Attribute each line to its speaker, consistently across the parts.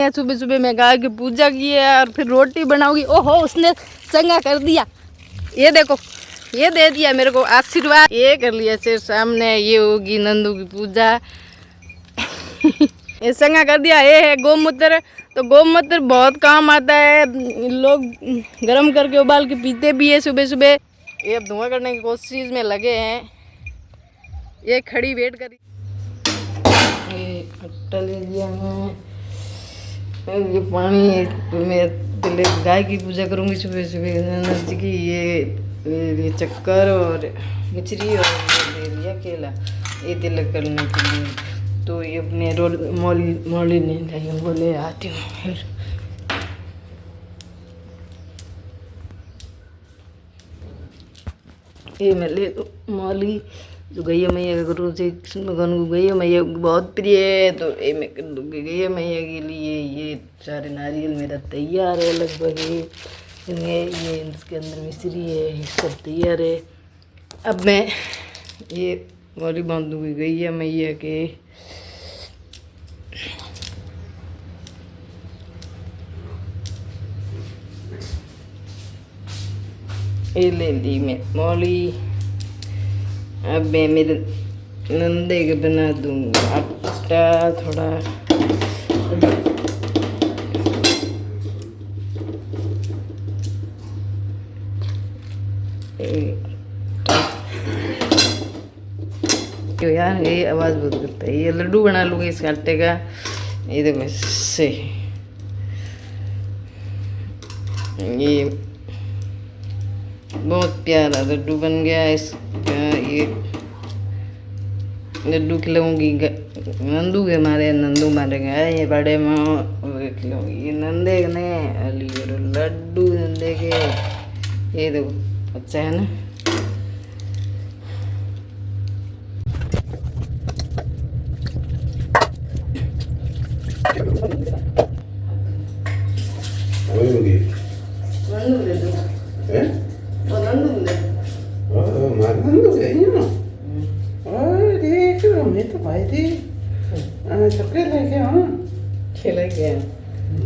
Speaker 1: सुबह सुबह मैं गाय की पूजा की है और फिर रोटी बनाऊंगी। ओहो उसने चंगा कर दिया, ये देखो ये दे दिया मेरे को आशीर्वाद, ये कर लिया सिर सामने। ये होगी नंदू की पूजा ये चंगा कर दिया। ये है गौमूत्र, तो गौमूत्र बहुत काम आता है, लोग गर्म करके उबाल के पीते भी है सुबह सुबह। ये अब धुआं करने की कोशिश में लगे हैं, ये खड़ी वेट करी। ये खट्टा ले लिया मैं, ये पानी तो मैं पहले गाय की पूजा करूँगी सुबह सुबह गणेश जी की। ये चक्कर और मिचरी और ये ले लिया केला, ये तिलक करने के लिए। तो ये अपने मौली नहीं लाई, वो ले आती हूँ। फिर ये मैं ले मौली जो गैया मैया का गुरु से कृष्ण भगवान को गैया मैया बहुत प्रिय है, तो ये मैं कर दूँगी गैया मैया के लिए। ये सारे नारियल मेरा तैयार है लगभग, ये इसके अंदर मिश्री है, ये सब तैयार है। अब मैं ये मौली बांध दूँगी गैया मैया के। ये ले ली मैं मौली। अब मैं मेरे नंदे के बना दूँगा आटा थोड़ा। यार ये आवाज़ बहुत करता है। ये लड्डू बना लूँगी इस आटे का। ये देखो इससे ये बहुत प्यारा लड्डू बन गया। इसका ये लड्डू खिलाऊंगी नंदू के मारे, नंदू मारे गए ये बड़े माँ खिलाऊंगी। ये नंदे ने अली और लड्डू नंदे के, ये देखो अच्छा है ना।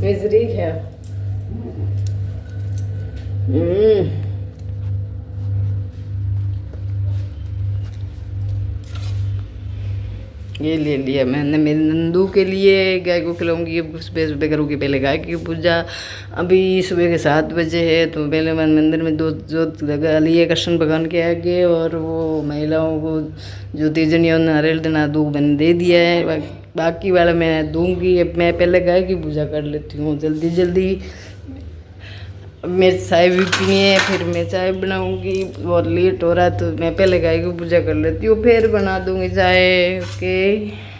Speaker 1: मिश्री है। ये ले लिया मैंने मेरे नंदू के लिए। गाय को खिलाऊंगी, सुबह सुबह करूँगी पहले गाय की पूजा। अभी सुबह के 7 बजे है, तो पहले मैं मंदिर में दो जोत लगा लिए कृष्ण भगवान के आगे, और वो महिलाओं को जो तीजनियों नारियल देना दूध मैंने दे दिया है, बाकी वाला मैं दूंगी। अब मैं पहले गाय की पूजा कर लेती हूँ जल्दी जल्दी। मेरे चाय भी पीनी है, फिर मैं चाय बनाऊंगी, बहुत लेट हो रहा है, तो मैं पहले गाय की पूजा कर लेती हूँ, फिर बना दूंगी चाय। ओके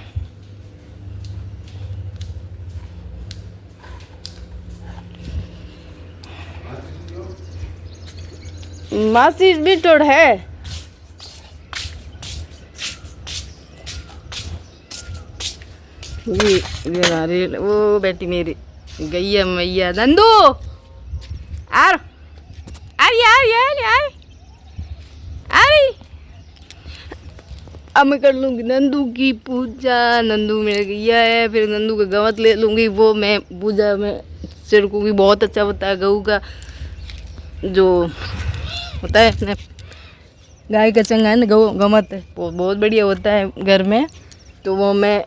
Speaker 1: मासी भी तोड़ है। ये नारियल वो बेटी मेरी गैया मैया नंदू यार अरे यार यार यार अरे अब मैं कर लूँगी नंदू की पूजा। नंदू मेरे गैया है, फिर नंदू का गवत ले लूँगी, वो मैं पूजा में छिड़कूँगी। बहुत अच्छा होता है गऊ का जो होता है अपने गाय का चंगा है ना, गवत वो बहुत बढ़िया होता है घर में। तो वो मैं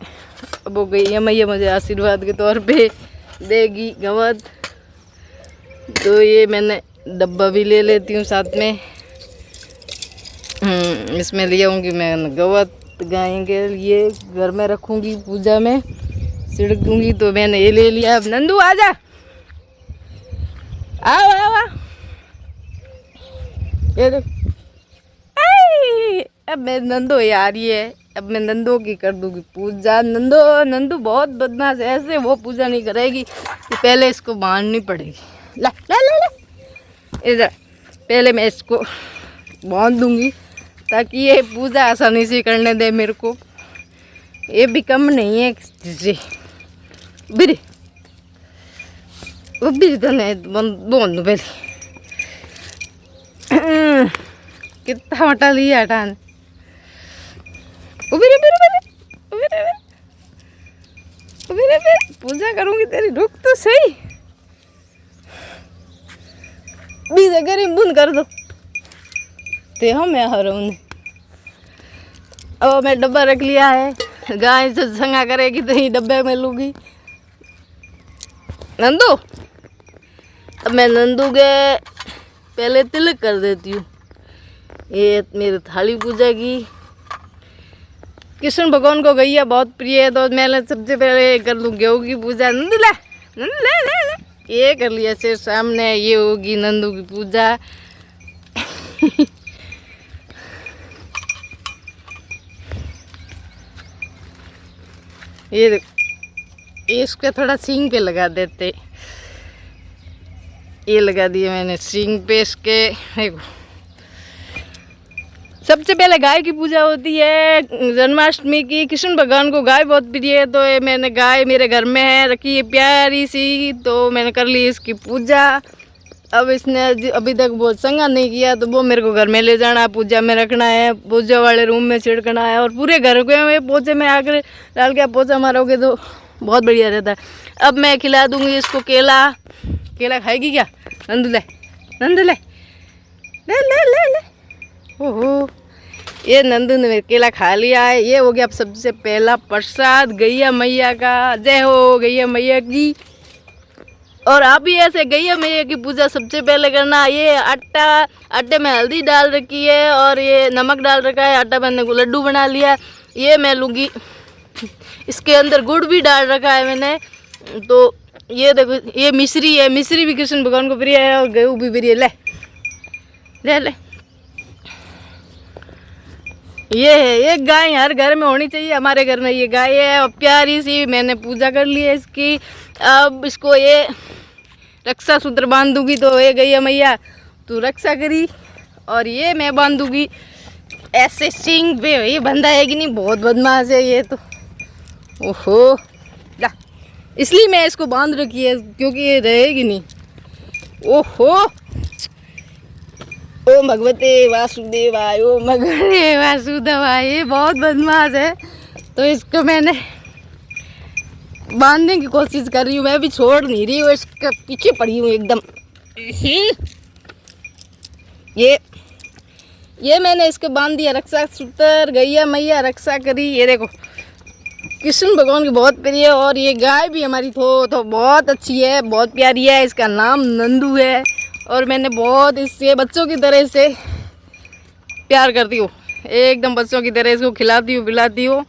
Speaker 1: वो गैया मैया मुझे आशीर्वाद के तौर पे देगी गवत। तो ये मैंने डब्बा भी ले लेती हूँ साथ में। इसमें ले आऊँगी मैं गवत, गाय के लिए घर में रखूँगी, पूजा में छिड़क दूँगी। तो मैंने ये ले लिया। अब नंदू आजा, आओ आओ आओ, ये देख। अब मैं नंदो आ रही है, अब मैं नंदो की कर दूँगी पूजा। नंदू बहुत बदमाश है, ऐसे वो पूजा नहीं करेगी, तो पहले इसको बांधनी पड़ेगी। ला ला ला ला इधर, पहले मैं इसको बांध दूँगी ताकि ये पूजा आसानी से करने दे मेरे को। ये भी कम नहीं है जी, बिरी वो भी तो नहीं बांध पहले। कितना हटा लिया हटाने, उबेरे उबेरे उबेरे उबेरे उबेरे उबेरे पूजा करूंगी तेरी, रुक तो सही। बीज अगर बूंद कर दो ते हम मैं हरूँ। अब मैं डब्बा रख लिया है, गाय से संगा करेगी तो ही डब्बे में लूँगी। नंदू, अब मैं नंदू के पहले तिलक कर देती हूँ। ये मेरी थाली पूजा की। कृष्ण भगवान को गैया बहुत प्रिय है, तो मैं सबसे पहले कर लूँ गेहूँ की पूजा। नंदू ले, नंदू ले ले ले, ये कर लिया से सामने, ये होगी नंदू की पूजा। ये इसको थोड़ा सींग पे लगा देते, ये लगा दिए मैंने सींग पे इसके। देखो, सबसे पहले गाय की पूजा होती है जन्माष्टमी की। कृष्ण भगवान को गाय बहुत प्रिय है, तो ये मैंने गाय मेरे घर में है रखी है प्यारी सी, तो मैंने कर ली इसकी पूजा। अब इसने अभी तक वो संगा नहीं किया, तो वो मेरे को घर में ले जाना, पूजा में रखना है, पूजा वाले रूम में छिड़कना है, और पूरे घर के पोछे में आकर डाल के पोछा मारोगे तो बहुत बढ़िया रहता है। अब मैं खिला दूंगी इसको केला। केला खाएगी क्या? नंदू ले, नंदू ले ले ले ले ले। ओहो, ये नंदू ने केला खा लिया है। ये हो गया अब सबसे पहला प्रसाद गैया मैया का। जय हो गैया मैया की। और आप भी ऐसे गैया मैया की पूजा सबसे पहले करना। ये आटे में हल्दी डाल रखी है और ये नमक डाल रखा है, आटा मैंने को लड्डू बना लिया। ये मैं लूँगी, इसके अंदर गुड़ भी डाल रखा है मैंने। तो ये देखो, ये मिश्री है, मिश्री भी कृष्ण भगवान को प्रिय है और गेहूँ भी प्रिय। ले ले ले, ये है एक गाय हर घर में होनी चाहिए। हमारे घर में ये गाय है और प्यारी सी, मैंने पूजा कर ली है इसकी। अब इसको ये रक्षा सूत्र बांध दूंगी, तो ये गैया मैया तू रक्षा करी, और ये मैं बांधूंगी ऐसे सिंग पे। ये बंधा है कि नहीं, बहुत बदमाश है ये तो। ओहो, ला, इसलिए मैं इसको बांध रखी है क्योंकि ये रहेगी नहीं। ओहो, ओम भगवते वासुदेवाय, ओम भगवते वासुदेवाय। ये बहुत बदमाश है, तो इसको मैंने बांधने की कोशिश कर रही हूँ। मैं भी छोड़ नहीं रही हूँ, इसके पीछे पड़ी हूँ एकदम। ये मैंने इसको बांध दिया रक्षा सूत्र। गैया मैया रक्षा करी। ये देखो, कृष्ण भगवान की बहुत प्रिय है, और ये गाय भी हमारी तो बहुत अच्छी है, बहुत प्यारी है। इसका नाम नंदू है, और मैंने बहुत इससे बच्चों की तरह से प्यार करती हूँ, एकदम बच्चों की तरह इसको खिलाती हूँ पिलाती हूँ।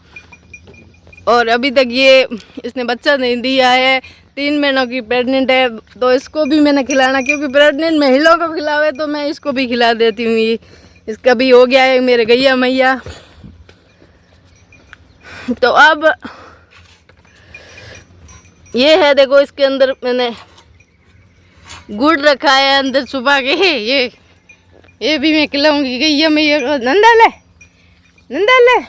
Speaker 1: और अभी तक ये इसने बच्चा नहीं दिया है, 3 महीनों की प्रेग्नेंट है, तो इसको भी मैंने खिलाना, क्योंकि प्रेग्नेंट महिलाओं को खिलावे तो मैं इसको भी खिला देती हूँ। ये इसका भी हो गया है मेरे गैया मैया। तो अब ये है, देखो इसके अंदर मैंने गुड़ रखा है अंदर छुपा के। ये भी मैं खिलाऊंगी गैया मैया को। नंदा ले, नंदा ले।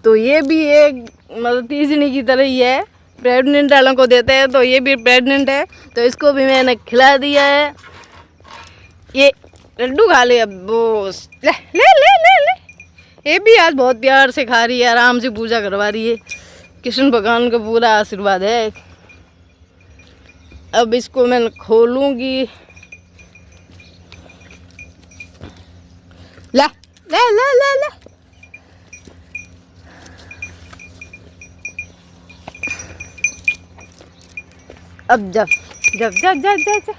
Speaker 1: तो ये भी एक मतलब तीसरी की तरह ही है, प्रेग्नेंट वालों को देते हैं, तो ये भी प्रेग्नेंट है, तो इसको भी मैंने खिला दिया है। ये लड्डू खा ले अब, वो ले ले ले ले ले। ये भी आज बहुत प्यार से खा रही है, आराम से पूजा करवा रही है। कृष्ण भगवान का पूरा आशीर्वाद है। अब इसको मैं खोलूंगी। ला ले ले ले ले। अब जब जब जब जब जब जब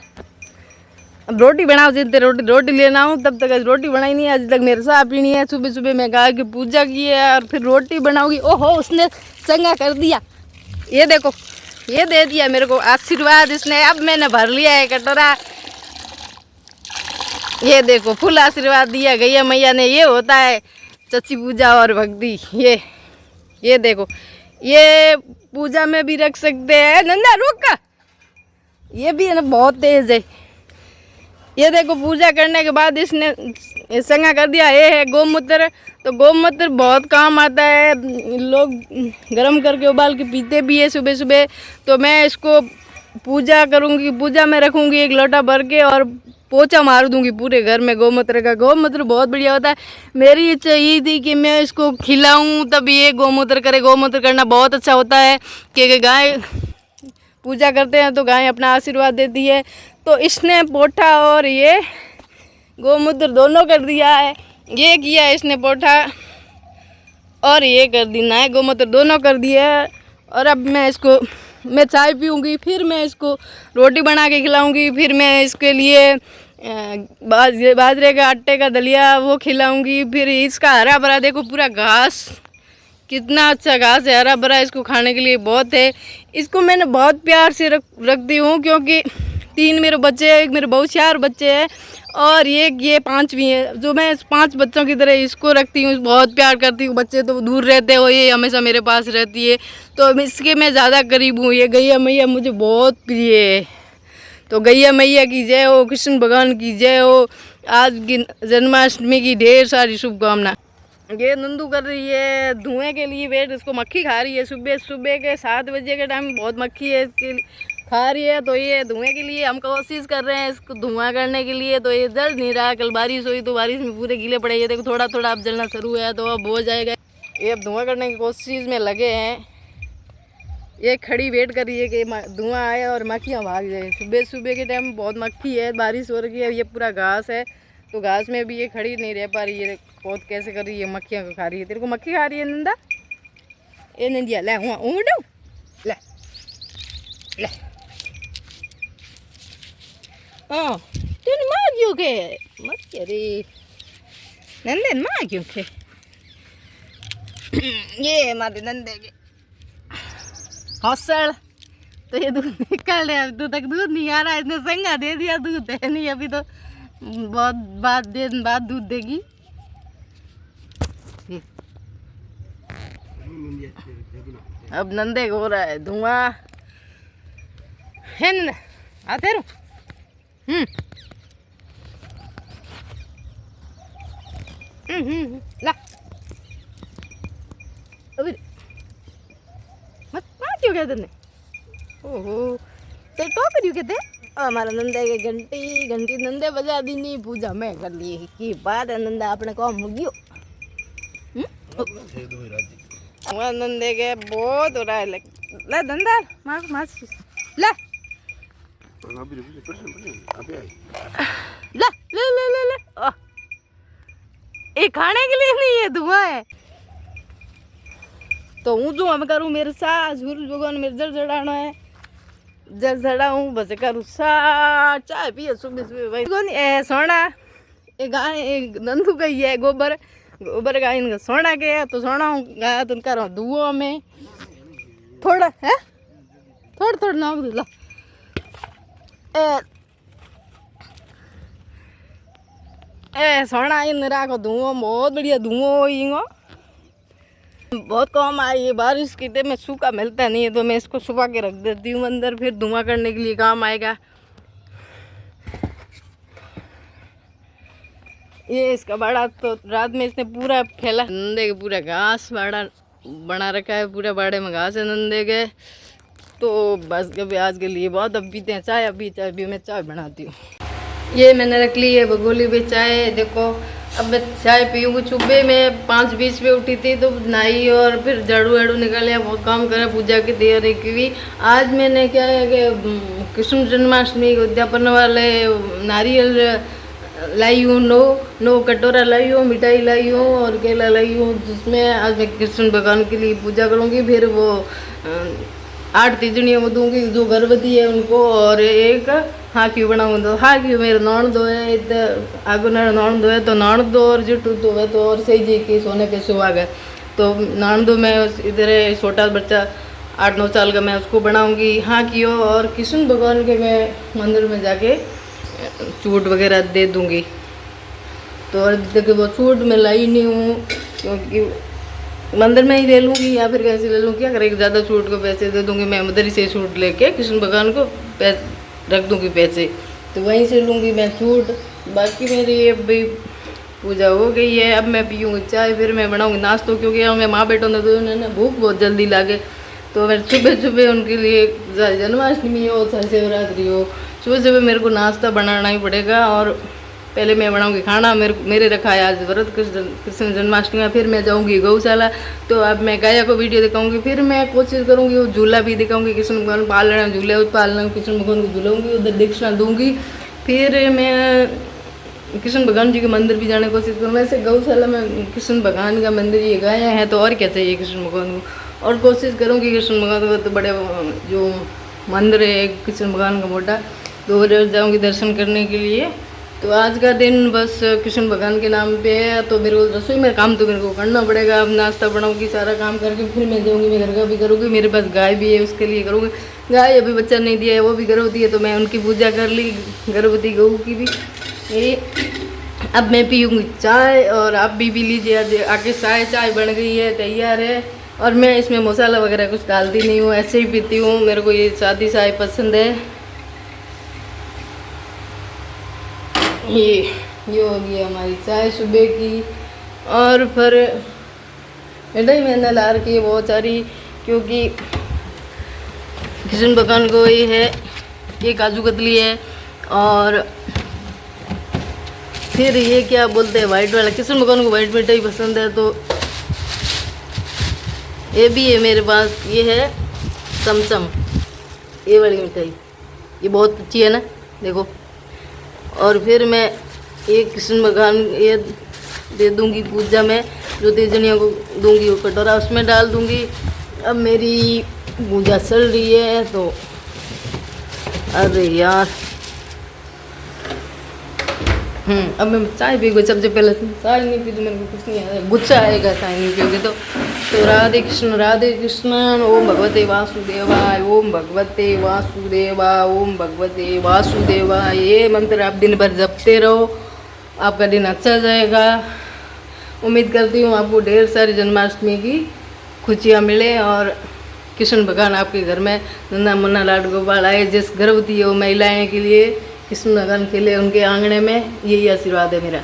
Speaker 1: अब रोटी बनाओ, जितने रोटी लेना हूँ तब तक आज रोटी बनाई नहीं है। आज तक मेरे साथ पीनी है। सुबह सुबह मैं गाय की पूजा की है और फिर रोटी बनाऊंगी। ओहो, उसने चंगा कर दिया। ये देखो, ये दे दिया मेरे को आशीर्वाद इसने। अब मैंने भर लिया है कटोरा। ये देखो, फुल आशीर्वाद दिया गैया मैया ने। ये होता है सच्ची पूजा और भक्ति। ये देखो, ये पूजा में भी रख सकते हैं। नंदा रुक, ये भी है ना बहुत तेज है। ये देखो, पूजा करने के बाद इसने संगा कर दिया। ये है गौमूत्र, तो गौमूत्र बहुत काम आता है। लोग गर्म करके उबाल के पीते भी है सुबह सुबह। तो मैं इसको पूजा करूँगी, पूजा में रखूँगी एक लोटा भर के और पोछा मार दूँगी पूरे घर में गौमूत्र का। गौमूत्र बहुत बढ़िया होता है। मेरी इच्छा ये थी कि मैं इसको खिलाऊँ तब ये गौमूत्र करे। गौमूत्र करना बहुत अच्छा होता है कि गाय पूजा करते हैं तो गाय अपना आशीर्वाद देती है। तो इसने पोठा और ये गौमूत्र दोनों कर दिया है। ये किया इसने पोठा और ये कर देना है, गौमूत्र दोनों कर दिया है। और अब मैं चाय पीऊँगी, फिर मैं इसको रोटी बना के खिलाऊँगी, फिर मैं इसके लिए बाजरे का आटे का दलिया वो खिलाऊँगी। फिर इसका हरा भरा देखो पूरा घास, कितना अच्छा घास है, हरा भरा, इसको खाने के लिए बहुत है। इसको मैंने बहुत प्यार से रखती हूँ क्योंकि 3 मेरे बच्चे हैं, एक मेरे बहुत 4 बच्चे हैं और ये 5वीं है। जो मैं 5 बच्चों की तरह इसको रखती हूँ, बहुत प्यार करती हूँ। बच्चे तो दूर रहते हो, ये हमेशा मेरे पास रहती है तो इसके मैं ज़्यादा करीब हूँ। ये गैया मैया मुझे बहुत प्रिय है। तो गैया मैया की जय हो, कृष्ण भगवान की जय हो। आज की जन्माष्टमी की ढेर सारी शुभकामना। ये नंदू कर रही है धुएं के लिए वेट, इसको मक्खी खा रही है। सुबह के 7 बजे के टाइम बहुत मक्खी है इसके खा रही है। तो ये धुएं के लिए हम कोशिश कर रहे हैं इसको धुआं करने के लिए। तो ये जल नहीं रहा। कल बारिश हुई तो बारिश में पूरे गीले पड़े। ये देखो थोड़ा थोड़ा अब जलना शुरू है तो अब हो जाएगा। ये अब धुआं करने की कोशिश में लगे हैं। ये खड़ी वेट कर रही है कि धुआं आए और मक्खियाँ भाग जाए। सुबह के टाइम बहुत मक्खी है, बारिश हो रही है, ये पूरा घास है तो घास में भी ये खड़ी नहीं रह पा रही है। बहुत कैसे कर रही है, मक्खियाँ को खा रही है। तेरे को मक्खी खा रही है नंदा? ए नंदिया ले हुआ उड़ो ले ले। हाँ तूने माँ क्यों के मत अरे नंदन माँ क्यों के ये हमारे नंदे के हौसल। तो ये दूध निकाल रहे, अभी तक दूध नहीं आ रहा है। इसने संगा दे दिया, दूध है नहीं अभी तो बहुत दिन बाद दूध देगी। अब नंदे को हो रहा है धुआं है ना आते रो। ला अभी मत मार क्यों कहते ने? ओहो ते तो करियो कहते हमारा नंदा के घंटी नंदे बजा दी नहीं, पूजा मैं कर ली की बात है। नंदा अपने काम हो गयो। हमारा नंदे के बहुत हो रहा है। ले नंदा मार ले ले ले ले ले। ये खाने के लिए नहीं है, धुआं है। तो हूँ जो हम करूँ मेरे साथ सूरज भगवान मेरे जल चढ़ाना है, जल चढ़ाऊँ बस करूँ सा चाय पिए सुबह भाई। ए सोना ये गाय नंदू का ही है, गोबर गाय इनका सोना के है। तो सोना गाया तो करो धुओं में थोड़ा है, थोड़ा नाक दूला ए सोना इन राखो धुओं, बहुत बढ़िया धुओं इंगो बहुत कम आई है। बारिश के टाइम में सूखा मिलता नहीं है तो मैं इसको सुबह के रख देती हूँ अंदर, फिर धुआं करने के लिए काम आएगा। ये इसका बाड़ा तो रात में इसने पूरा फैला, नंदे के पूरा घास बाड़ा बना रखा है, पूरा बाड़े में घास है नंदे के। तो बस कभी आज के लिए बहुत। अब पीते हैं चाय, अभी मैं चाय बनाती हूँ। ये मैंने रख ली है भगोली में चाय। देखो अब मैं चाय पीऊँगी। सुबह में 5:20 पे उठी थी तो नहाई और फिर झाड़ू वाड़ू निकाले, बहुत काम करा, पूजा की तैयारी की। आज मैंने क्या है कि कृष्ण जन्माष्टमी को उद्यापन वाले नारियल लाई हूँ, 9 कटोरा लाई हूँ, मिठाई लाई हूँ और केला लाई हूँ, जिसमें आज मैं कृष्ण भगवान के लिए पूजा करूँगी। फिर वो 8 तिजड़ियाँ दूँगी जो गर्भवती है उनको, और एक हाकी बनाऊँगी। तो हाकी मेरे नौन दो है, इधर आगो नौन दो है, तो नौन दो और जुटू दो है तो और सही जी की सोने पे सुहाग है। तो नौन दो मैं इधर छोटा बच्चा 8-9 साल का मैं उसको बनाऊँगी हाकी हो, और कृष्ण भगवान के मैं मंदिर में जाके चूट वगैरह दे दूँगी। तो देखिए वो चूट मैं लाई नहीं हूँ क्योंकि मंदिर में ही ले लूँगी या फिर कैसे ले लूँ, क्या करेंगे, ज़्यादा छूट को पैसे दे दूँगी मैं, उधर ही से छूट लेके कृष्ण भगवान को रख दूँगी पैसे, तो वहीं से लूँगी मैं छूट। बाकी मेरी ये भाई पूजा हो गई है। अब मैं पीऊँगी चाय, फिर मैं बनाऊँगी नाश्तो, क्योंकि मैं माँ बेटों ने तो उन्होंने भूख बहुत जल्दी लागे तो मैं सुबह सुबह उनके लिए चाहे जन्माष्टमी हो चाहे शिवरात्रि हो, सुबह सुबह मेरे को नाश्ता बनाना ही पड़ेगा। और पहले मैं बनाऊंगी खाना, मेरे रखा है आज व्रत कृष्ण जन्माष्टमी। फिर मैं जाऊंगी गौशाला, तो अब मैं गाया को वीडियो दिखाऊंगी। फिर मैं कोशिश करूंगी वो झूला भी दिखाऊंगी, कृष्ण भगवान पालना झूले पालना, कृष्ण भगवान को झूलाऊंगी, उधर दक्षिणा दूंगी। फिर मैं कृष्ण भगवान जी के मंदिर भी जाने की कोशिश करूँ। वैसे गौशाला में कृष्ण भगवान का मंदिर ये गाया है, तो और क्या चाहिए कृष्ण भगवान को। और कोशिश करूँगी कृष्ण भगवान को, तो बड़े जो मंदिर है कृष्ण भगवान का मोटा, तो उधर जाऊँगी दर्शन करने के लिए। तो आज का दिन बस कृष्ण भगवान के नाम पे है। तो मेरे को रसोई में काम तो मेरे को करना पड़ेगा। अब नाश्ता बनाऊँगी, सारा काम करके फिर मैं जाऊँगी, मैं घर का भी करूँगी। मेरे पास गाय भी है, उसके लिए करूँगी। गाय अभी बच्चा नहीं दिया है, वो भी गर्भवती है, तो मैं उनकी पूजा कर ली, गर्भवती गऊ की भी। ये अब मैं पीऊँगी चाय, और आप भी पी लीजिए। आज आके चाय बन गई है, तैयार है। और मैं इसमें मसाला वगैरह कुछ डालती नहीं हूँ, ऐसे ही पीती हूँ। मेरे को ये सादी चाय पसंद है। ये हो गई हमारी चाय सुबह की। और फिर मिठाई मैंने ला रखी है बहुत सारी, क्योंकि कृष्ण भगवान को ये है, ये काजू कतली है। और फिर ये क्या बोलते हैं वाइट वाला, कृष्ण भगवान को वाइट मिठाई पसंद है, तो ये भी है मेरे पास। ये है चमचम, ये वाली मिठाई, ये बहुत अच्छी है ना, देखो। और फिर मैं ये कृष्ण भगवान ये दे दूंगी पूजा में, जो तेजनियों को दूंगी वो कटोरा उसमें डाल दूंगी। अब मेरी पूजा चल रही है, तो अरे यार अब मैं चाय पी गई। सबसे पहले चाय नहीं पी तो मेरे को कुछ नहीं आएगा, गुस्सा आएगा चाय नहीं पियोगे तो। राधे कृष्ण, ओम भगवते वासुदेवाय, ओम भगवते वासुदेवाय, ओम भगवते वासुदेवाय। ये मंत्र आप दिन भर जपते रहो, आपका दिन अच्छा जाएगा। उम्मीद करती हूँ आपको ढेर सारी जन्माष्टमी की खुशियाँ मिले, और कृष्ण भगवान आपके घर में नन्ना मुन्ना लाड गोपाल आए। जिस गर्भवती हो महिलाएं के लिए कृष्ण भगवान खेले उनके आंगने में, यही आशीर्वाद है मेरा।